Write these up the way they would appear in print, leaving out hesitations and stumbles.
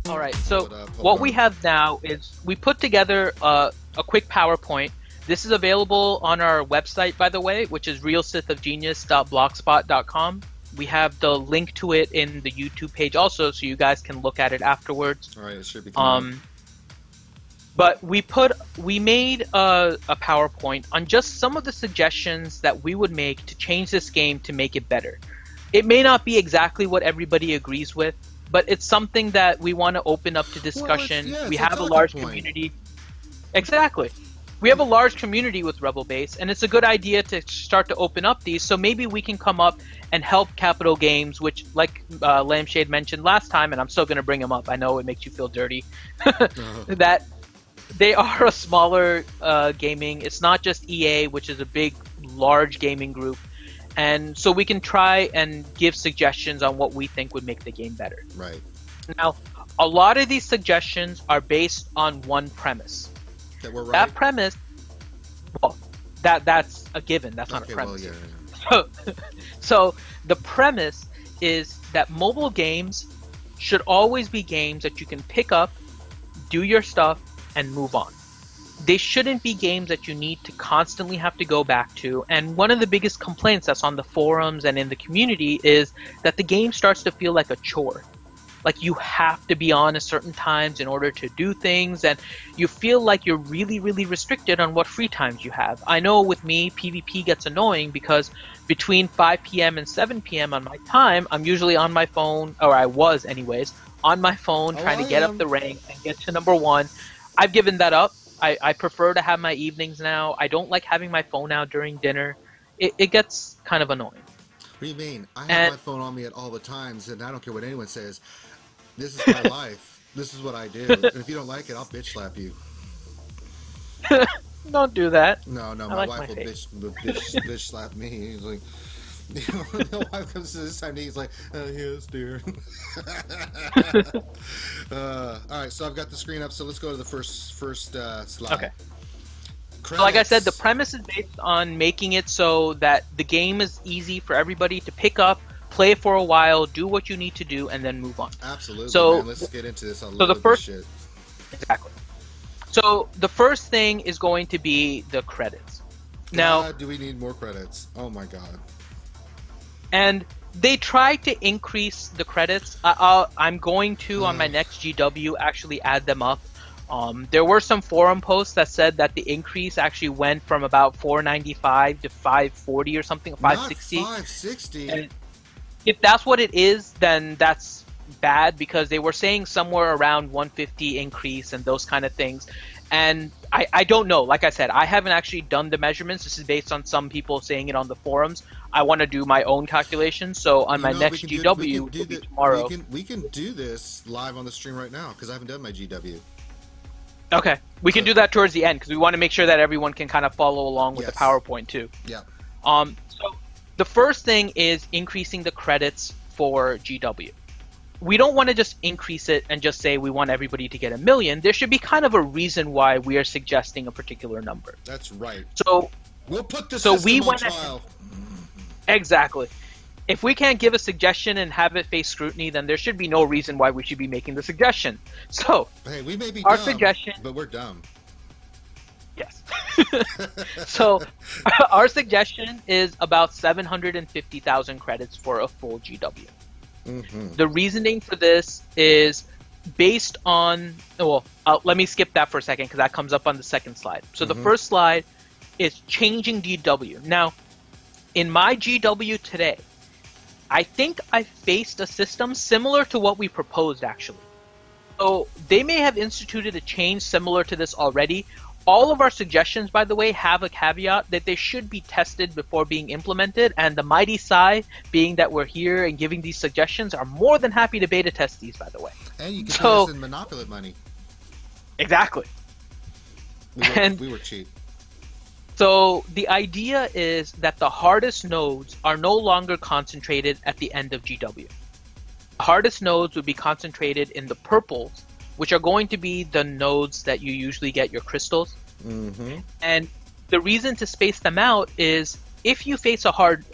All right, so Hold what on. we have now is we put together a quick PowerPoint. This is available on our website, by the way, which is realsithofgenius.blogspot.com. We have the link to it in the YouTube page also, so you guys can look at it afterwards. All right, it should be coming. But we made a PowerPoint on just some of the suggestions that we would make to change this game to make it better. It may not be exactly what everybody agrees with, but it's something that we want to open up to discussion. Well, we it's have a talking large point. community. Exactly. We have a large community with Rebel Base, and it's a good idea to start to open up these, so maybe we can come up and help Capital Games, which, like Lampshade mentioned last time, and I'm still going to bring them up. I know it makes you feel dirty. That they are a smaller gaming. It's not just EA, which is a big, large gaming group. And so we can try and give suggestions on what we think would make the game better. Right. Now, a lot of these suggestions are based on one premise. That we're right. That premise, well, that's a given. That's not a premise. Well, yeah. So the premise is that mobile games should always be games that you can pick up, do your stuff, and move on. They shouldn't be games that you need to constantly have to go back to. And one of the biggest complaints that's on the forums and in the community is that the game starts to feel like a chore. Like you have to be on at certain times in order to do things, and you feel like you're really, really restricted on what free times you have. I know with me, PvP gets annoying because between 5 p.m. and 7 p.m. on my time, I'm usually on my phone, or I was anyways, on my phone trying to get up the rank and get to number 1. I've given that up. I prefer to have my evenings now. I don't like having my phone out during dinner. It gets kind of annoying. What do you mean? I have my phone on me at all the times, and I don't care what anyone says. This is my life. This is what I do. And if you don't like it, I'll bitch slap you. Don't do that. No, my like wife my will face. bitch slap me. He's like, the wife comes to this time, and he's like, yes, dear. All right, so I've got the screen up, so let's go to the first slide. Okay. So like I said, the premise is based on making it so that the game is easy for everybody to pick up, play it for a while, do what you need to do, and then move on. Absolutely. So man, let's get into this. I the love first- this shit. Exactly. So the first thing is going to be the credits. Now, God, do we need more credits? Oh my god. and they try to increase the credits. I'm going to, on my next GW, actually add them up. There were some forum posts that said that the increase actually went from about 495 to 540 or something, 560. Not 560. And if that's what it is, then that's bad, because they were saying somewhere around 150 increase and those kind of things. And I don't know. Like I said, I haven't actually done the measurements. This is based on some people saying it on the forums. I want to do my own calculations. So on my next GW, which will be tomorrow. We can do this live on the stream right now because I haven't done my GW. Okay, we can do that towards the end because we want to make sure that everyone can kind of follow along with the Yes. PowerPoint too. Yeah. So the first thing is increasing the credits for GW. We don't want to just increase it and just say we want everybody to get 1 million. There should be kind of a reason why we are suggesting a particular number. That's right. So We'll put the So system we on went trial. exactly. If we can't give a suggestion and have it face scrutiny, then there should be no reason why we should be making the suggestion. So Hey, we may be our dumb, suggestion, but we're dumb. yes. So our suggestion is about 750,000 credits for a full GW. Mm-hmm. The reasoning for this is based on, well, let me skip that for a second because that comes up on the second slide. So the first slide is changing GW. Now, in my GW today, I think I faced a system similar to what we proposed, actually. So they may have instituted a change similar to this already. All of our suggestions, by the way, have a caveat that they should be tested before being implemented, and the mighty Psy, being that we're here and giving these suggestions, are more than happy to beta test these, by the way. And you can put us in Monopoly money. Exactly. We were cheap. So the idea is that the hardest nodes are no longer concentrated at the end of GW. The hardest nodes would be concentrated in the purples, which are going to be the nodes that you usually get your crystals. Mm-hmm. And the reason to space them out is if you face a hard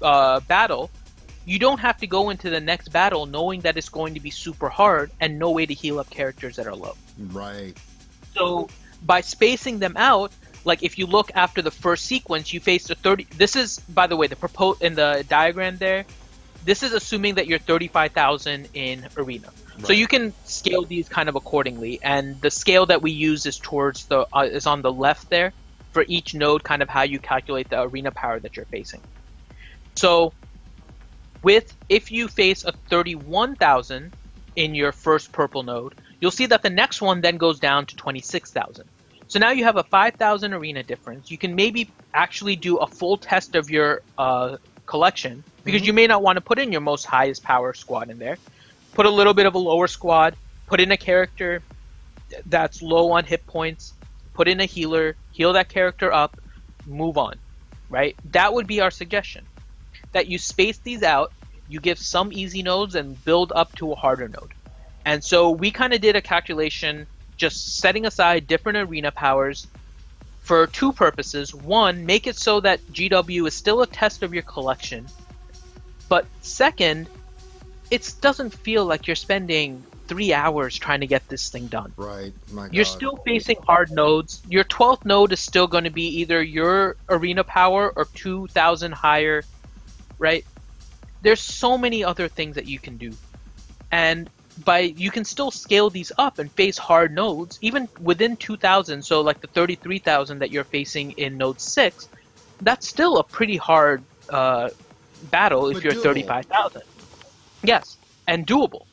battle, you don't have to go into the next battle knowing that it's going to be super hard and no way to heal up characters that are low. Right. So by spacing them out, like if you look after the first sequence, you face a 30. This is, by the way, in the diagram there. This is assuming that you're 35,000 in arena. Right. So you can scale these kind of accordingly, and the scale that we use is towards the is on the left there for each node, kind of how you calculate the arena power that you're facing. So if you face a 31,000 in your first purple node, you'll see that the next one then goes down to 26,000. So now you have a 5,000 arena difference. You can maybe actually do a full test of your collection, because you may not want to put in your most highest power squad in there. Put a little bit of a lower squad, put in a character that's low on hit points, put in a healer, heal that character up, move on, right? That would be our suggestion. That you space these out, you give some easy nodes and build up to a harder node. And so we kind of did a calculation just setting aside different arena powers for two purposes. One, make it so that GW is still a test of your collection. But second, it doesn't feel like you're spending 3 hours trying to get this thing done. Right. My God. You're still facing hard nodes. Your 12th node is still going to be either your arena power or 2,000 higher, right? There's so many other things that you can do. And you can still scale these up and face hard nodes, even within 2,000. So like the 33,000 that you're facing in node 6, that's still a pretty hard battle if you're 35,000. Yes, and doable.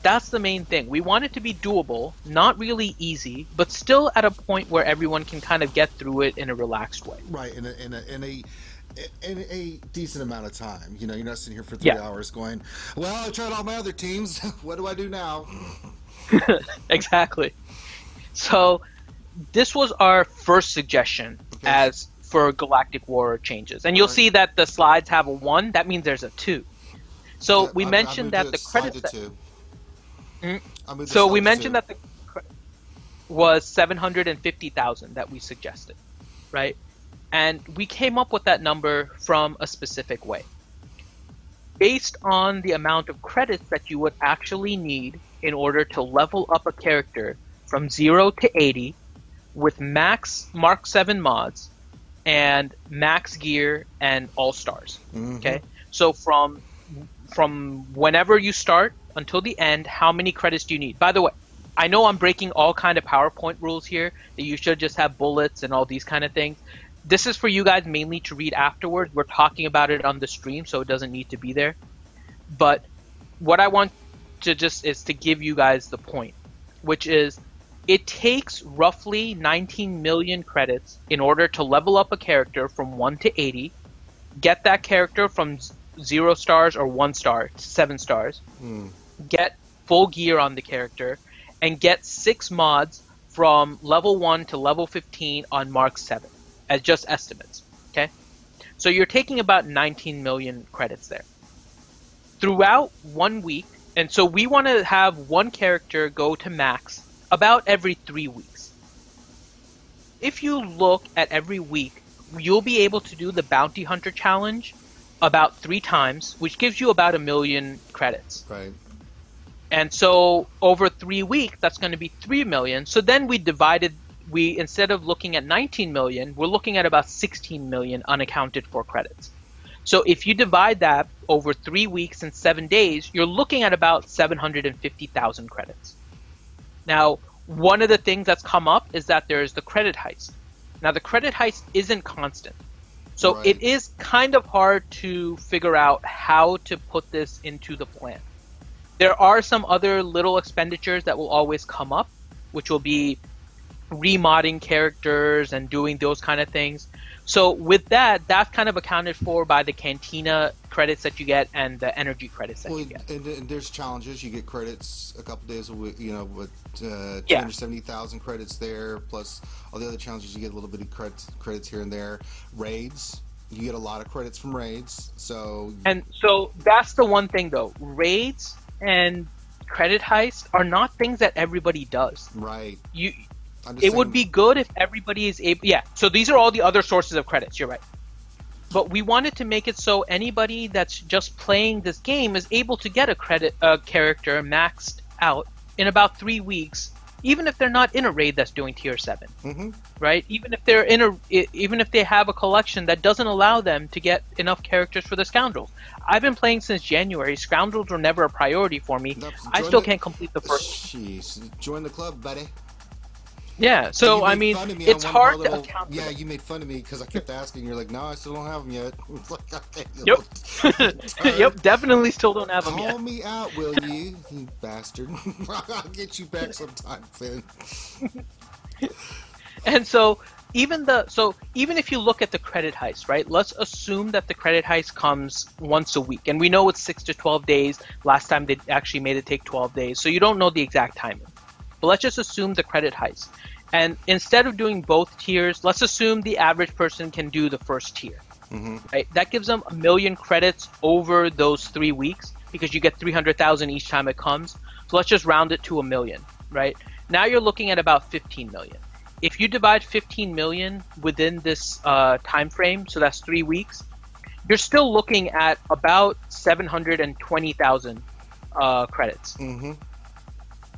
That's the main thing. We want it to be doable, not really easy, but still at a point where everyone can kind of get through it in a relaxed way. Right, in a decent amount of time. You know, you're not sitting here for 3 hours going, well, I tried all my other teams. What do I do now? Exactly. So this was our first suggestion as for Galactic War changes. And you'll see that the slides have a 1. That means there's a 2. So we mentioned that the credits... So we mentioned that the was 750,000 that we suggested, right? And we came up with that number from a specific way. Based on the amount of credits that you would actually need in order to level up a character from 0 to 80 with max Mark 7 mods and max gear and all-stars. Okay? So from whenever you start until the end, how many credits do you need? By the way, I know I'm breaking all kind of PowerPoint rules here, that you should just have bullets and all these kind of things. This is for you guys mainly to read afterwards. We're talking about it on the stream, so it doesn't need to be there. But what I want to is to give you guys the point, which is it takes roughly 19 million credits in order to level up a character from 1 to 80, get that character from 0 stars or 1 star to 7 stars, get full gear on the character, and get 6 mods from level 1 to level 15 on Mark 7 as just estimates. Okay, so you're taking about 19 million credits there throughout 1 week. And so we want to have one character go to max about every 3 weeks. If you look at every week, you'll be able to do the Bounty Hunter challenge about 3 times, which gives you about 1 million credits. Right. And so over 3 weeks, that's going to be 3 million. So then instead of looking at 19 million, we're looking at about 16 million unaccounted for credits. So if you divide that over 3 weeks and 7 days, you're looking at about 750,000 credits. Now, one of the things that's come up is that there's the credit heist. Now, the credit heist isn't constant. So It is kind of hard to figure out how to put this into the plan. There are some other little expenditures that will always come up, which will be remodding characters and doing those kind of things. So with that, that's kind of accounted for by the Cantina credits that you get and the energy credits that you get. And there's challenges. You get credits a couple days a week, you know, with 270,000 credits there, plus all the other challenges. You get a little bit of credits here and there. Raids, you get a lot of credits from raids. So that's the one thing, though. Raids and credit heist are not things that everybody does. Right. It would be good if everybody is able... Yeah, so these are all the other sources of credits. You're right. But we wanted to make it so anybody that's just playing this game is able to get a character maxed out in about 3 weeks, even if they're not in a raid that's doing tier 7. Mm-hmm. Right? Even if they have a collection that doesn't allow them to get enough characters for the scoundrels. I've been playing since January. Scoundrels were never a priority for me. I still can't complete the first. Jeez, join the club, buddy. Yeah, so I mean, it's hard to account for. Yeah, you made fun of me because I kept asking. You're like, no, I still don't have them yet. It's like, okay, yep. Yep, definitely still don't have them yet. Call me out, will you, you bastard? I'll get you back sometime, Finn. And so even if you look at the credit heist, right? Let's assume that the credit heist comes once a week, and we know it's 6 to 12 days. Last time they actually made it take 12 days, so you don't know the exact timing. But let's just assume the credit heist. And instead of doing both tiers, let's assume the average person can do the first tier. Mm-hmm. Right? That gives them 1 million credits over those 3 weeks because you get 300,000 each time it comes. So let's just round it to 1 million, right? Now you're looking at about 15 million. If you divide 15 million within this time frame, so that's 3 weeks, you're still looking at about 720,000 credits. Mm-hmm.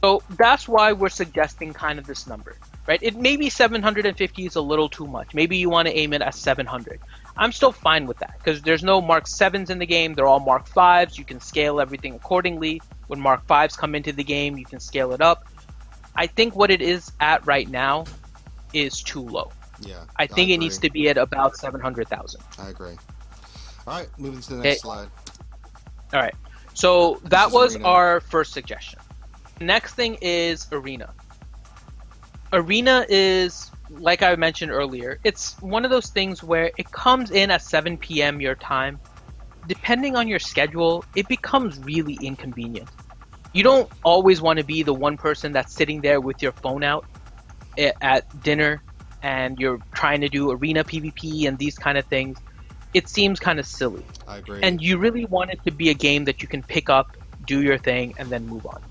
So that's why we're suggesting kind of this number, right? It maybe 750 is a little too much. Maybe you want to aim it at 700. I'm still fine with that because there's no Mark 7s in the game. They're all Mark 5s. You can scale everything accordingly. When Mark 5s come into the game, you can scale it up. I think what it is at right now is too low. Yeah, I think it needs to be at about 700,000. I agree. All right, moving to the next slide. All right. So that was our first suggestion. Next thing is Arena. Arena is, like I mentioned earlier, it's one of those things where it comes in at 7 p.m. your time. Depending on your schedule, it becomes really inconvenient. You don't always want to be the one person that's sitting there with your phone out at dinner and you're trying to do Arena PvP and these kind of things. It seems kind of silly. I agree. And you really want it to be a game that you can pick up, do your thing, and then move on.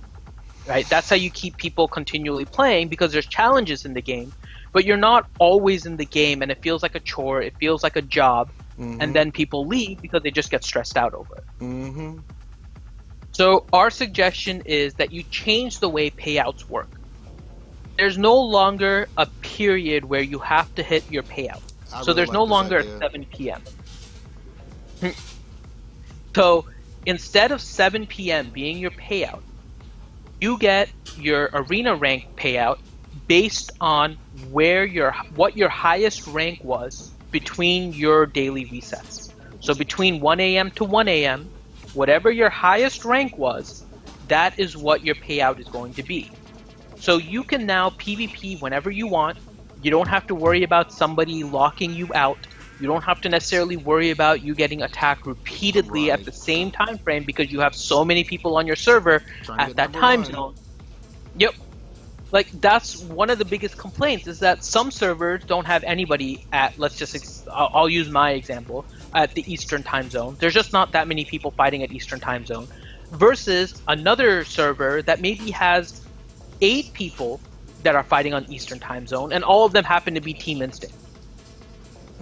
Right? That's how you keep people continually playing because there's challenges in the game, but you're not always in the game and it feels like a chore, it feels like a job, and then people leave because they just get stressed out over it. Mm-hmm. So our suggestion is that you change the way payouts work. There's no longer a period where you have to hit your payout. So there's no longer 7 p.m. So instead of 7 p.m. being your payout, you get your arena rank payout based on what your highest rank was between your daily resets. So between 1 a.m. to 1 a.m., whatever your highest rank was, that is what your payout is going to be. So you can now PvP whenever you want. You don't have to worry about somebody locking you out. You don't have to necessarily worry about you getting attacked repeatedly at the same time frame because you have so many people on your server at that time zone. Yep. Like, that's one of the biggest complaints is that some servers don't have anybody at, I'll use my example, at the Eastern time zone. There's just not that many people fighting at Eastern time zone versus another server that maybe has 8 people that are fighting on Eastern time zone and all of them happen to be Team Instinct.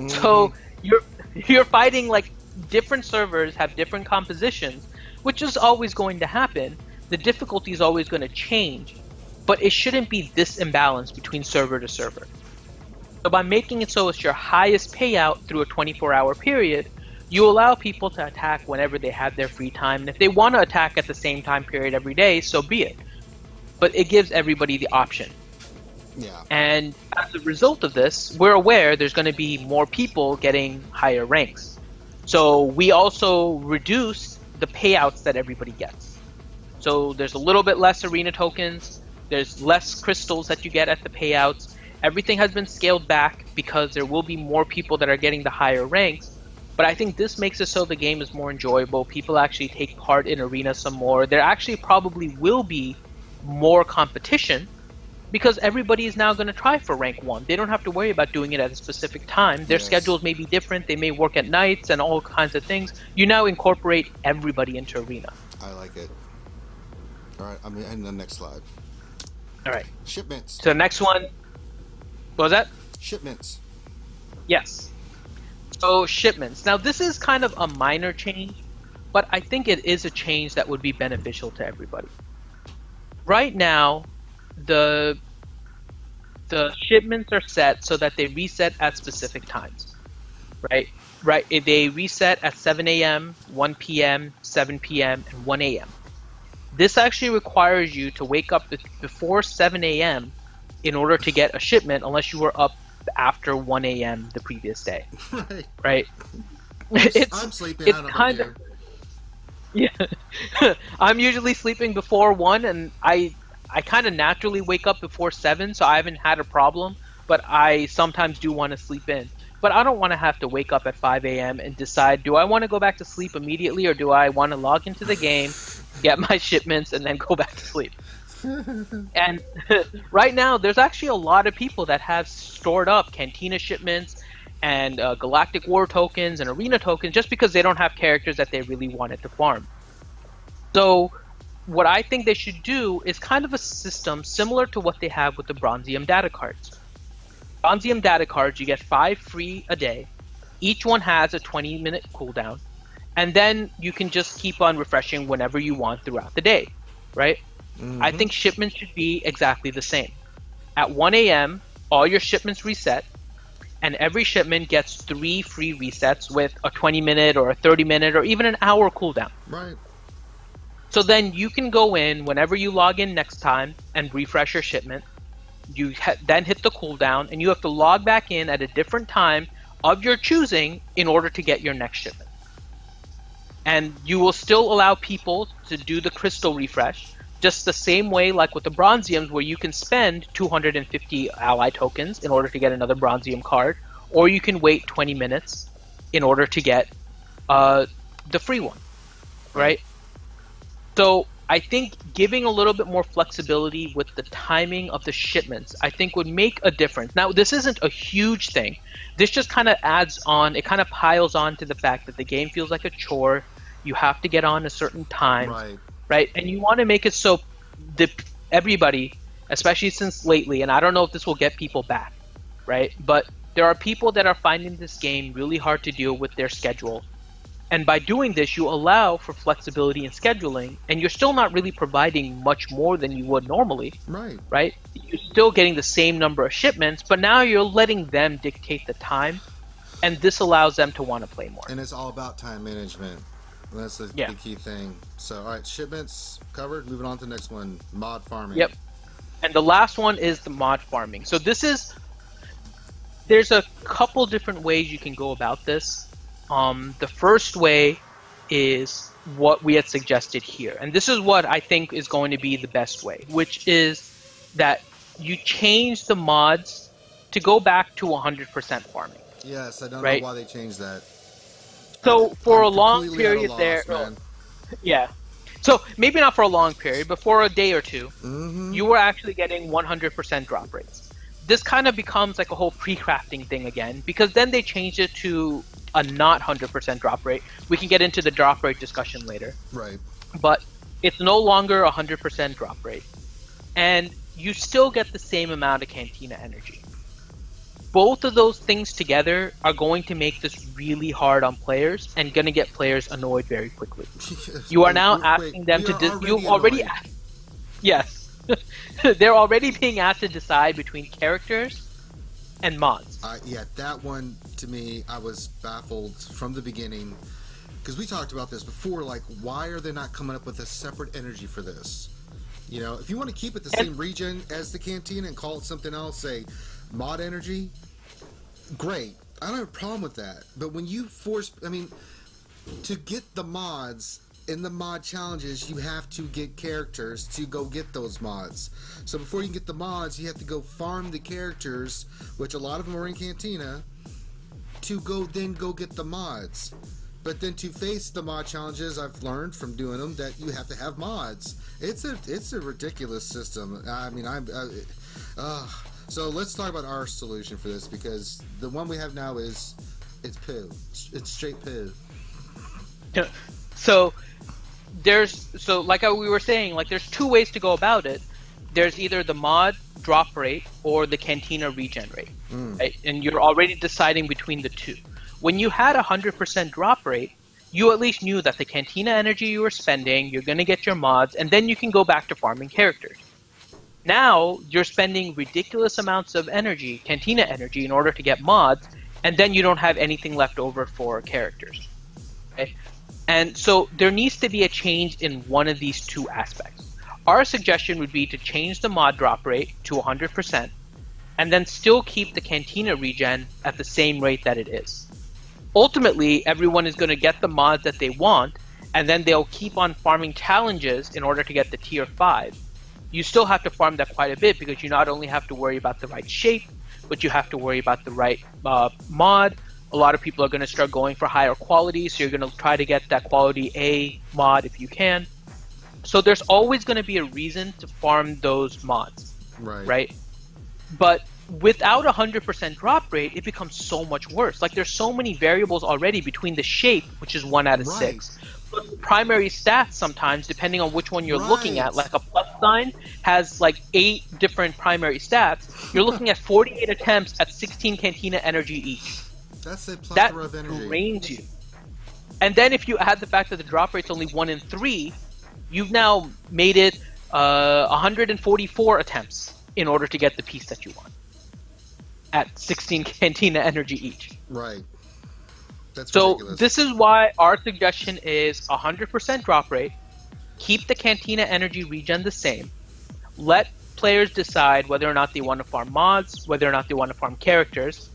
So you're fighting, like, different servers have different compositions, which is always going to happen. The difficulty is always going to change, but it shouldn't be this imbalance between server to server. So by making it so it's your highest payout through a 24-hour period, you allow people to attack whenever they have their free time, and if they want to attack at the same time period every day, so be it. But it gives everybody the option. Yeah. And as a result of this, we're aware there's going to be more people getting higher ranks. So we also reduce the payouts that everybody gets. So there's a little bit less arena tokens, there's less crystals that you get at the payouts. Everything has been scaled back because there will be more people that are getting the higher ranks. But I think this makes it so the game is more enjoyable. People actually take part in arena some more. There actually probably will be more competition because everybody is now going to try for rank 1. They don't have to worry about doing it at a specific time. Their schedules may be different. They may work at nights and all kinds of things. You now incorporate everybody into arena. I like it. All right, I'm in the next slide. All right. Shipments. So the next one, what was that? Shipments. Yes. So shipments. Now this is kind of a minor change, but I think it is a change that would be beneficial to everybody. Right now, the shipments are set so that they reset at specific times, right? Right. They reset at 7 a.m., 1 p.m., 7 p.m., and 1 a.m. This actually requires you to wake up before 7 a.m. in order to get a shipment, unless you were up after 1 a.m. the previous day. Right. Right. I'm sleeping. It's kind of. Yeah. I'm usually sleeping before 1, and I kind of naturally wake up before 7, so I haven't had a problem, but I sometimes do want to sleep in. But I don't want to have to wake up at 5 a.m. and decide, do I want to go back to sleep immediately, or do I want to log into the game, get my shipments, and then go back to sleep? And right now, there's actually a lot of people that have stored up Cantina shipments and Galactic War tokens and Arena tokens just because they don't have characters that they really wanted to farm. So what I think they should do is kind of a system similar to what they have with the Bronzium data cards. Bronzium data cards, you get 5 free a day. Each one has a 20-minute cooldown. And then you can just keep on refreshing whenever you want throughout the day, right? Mm-hmm. I think shipments should be exactly the same. At 1 a.m., all your shipments reset, and every shipment gets 3 free resets with a 20-minute or a 30-minute or even an hour cooldown. Right. So then you can go in whenever you log in next time and refresh your shipment. You then hit the cooldown, and you have to log back in at a different time of your choosing in order to get your next shipment. And you will still allow people to do the crystal refresh, just the same way like with the Bronziums, where you can spend 250 ally tokens in order to get another Bronzium card, or you can wait 20 minutes in order to get the free one, right? So I think giving a little bit more flexibility with the timing of the shipments, I think would make a difference. Now, this isn't a huge thing. This just kind of adds on, it kind of piles on to the fact that the game feels like a chore. You have to get on a certain time, right? And you want to make it so everybody, especially since lately, and I don't know if this will get people back, right? But there are people that are finding this game really hard to deal with their schedule. And by doing this, you allow for flexibility in scheduling, and you're still not really providing much more than you would normally. Right? You're still getting the same number of shipments, but now you're letting them dictate the time, and this allows them to want to play more. And it's all about time management. That's the key thing. So, all right, shipments covered. Moving on to the next one, mod farming. Yep. And the last one is the mod farming. So there's a couple different ways you can go about this. The first way is what we had suggested here. And this is what I think is going to be the best way, which is that you change the mods to go back to 100% farming. Yes, I don't know why they changed that. So for a long period there, so maybe not for a long period, but for a day or two, you were actually getting 100% drop rates. This kind of becomes like a whole pre-crafting thing again, because then they changed it to a not 100% drop rate. We can get into the drop rate discussion later. Right. But it's no longer 100% drop rate. And you still get the same amount of Cantina energy. Both of those things together are going to make this really hard on players and going to get players annoyed very quickly. You are now asking them to... You already... Yes. They're already being asked to decide between characters and mods. Yeah, that one, to me, I was baffled from the beginning. Because we talked about this before, like, why are they not coming up with a separate energy for this? You know, if you want to keep it the same region as the Cantina and call it something else, say, mod energy, great. I don't have a problem with that. But when you force... I mean, to get the mods... in the mod challenges, you have to get characters to go get those mods. So before you can get the mods, you have to go farm the characters, which a lot of them are in Cantina, to go get the mods. But then to face the mod challenges, I've learned from doing them that you have to have mods. It's a ridiculous system. I mean, so let's talk about our solution for this, because the one we have now it's poo. It's straight poo. So like we were saying, like there's two ways to go about it. There's either the mod drop rate or the Cantina regen rate, right? And you're already deciding between the two. when you had 100% drop rate, you at least knew that the Cantina energy you were spending, you're going to get your mods, and then you can go back to farming characters. Now, you're spending ridiculous amounts of energy, Cantina energy, in order to get mods, and then you don't have anything left over for characters. Okay? And so there needs to be a change in one of these two aspects. Our suggestion would be to change the mod drop rate to 100%, and then still keep the Cantina regen at the same rate that it is. Ultimately, everyone is going to get the mods that they want, and then they'll keep on farming challenges in order to get the tier 5. You still have to farm that quite a bit because you not only have to worry about the right shape, but you have to worry about the right mod. A lot of people are going to start going for higher quality, so you're going to try to get that quality A mod if you can. So there's always going to be a reason to farm those mods, right? But without 100% drop rate, it becomes so much worse. Like, there's so many variables already between the shape, which is 1 out of 6, but primary stats sometimes, depending on which one you're looking at, like a plus sign has like 8 different primary stats. You're looking at 48 attempts at 16 Cantina energy each. That's a plethora of energy. That drains you. And then if you add the fact that the drop rate's only 1 in 3, you've now made it 144 attempts in order to get the piece that you want at 16 Cantina energy each. Right. That's so ridiculous. This is why our suggestion is 100% drop rate, keep the Cantina energy regen the same, let players decide whether or not they want to farm mods, whether or not they want to farm characters.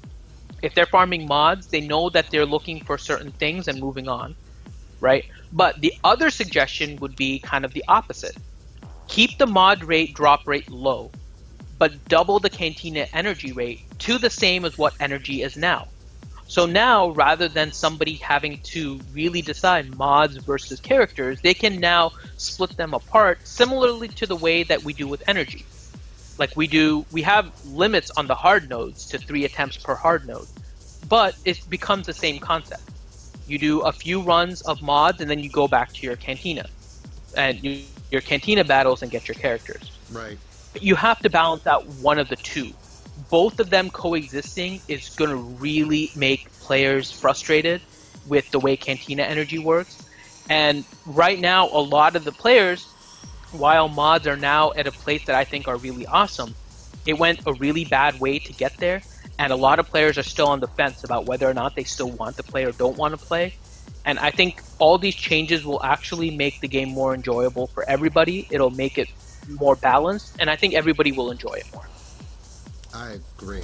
If they're farming mods, they know that they're looking for certain things and moving on, right? But the other suggestion would be kind of the opposite. Keep the mod rate drop rate low, but double the Cantina energy rate to the same as what energy is now. So now, rather than somebody having to really decide mods versus characters, they can now split them apart similarly to the way that we do with energy. Like we have limits on the hard nodes to 3 attempts per hard node, but it becomes the same concept. You do a few runs of mods and then you go back to your Cantina and your Cantina battles and get your characters. Right. You have to balance out one of the two. Both of them coexisting is going to really make players frustrated with the way Cantina energy works. And right now, a lot of the players, while mods are now at a place that I think are really awesome, it went a really bad way to get there. And a lot of players are still on the fence about whether or not they still want to play or don't want to play. And I think all these changes will actually make the game more enjoyable for everybody. It'll make it more balanced, and I think everybody will enjoy it more. I agree.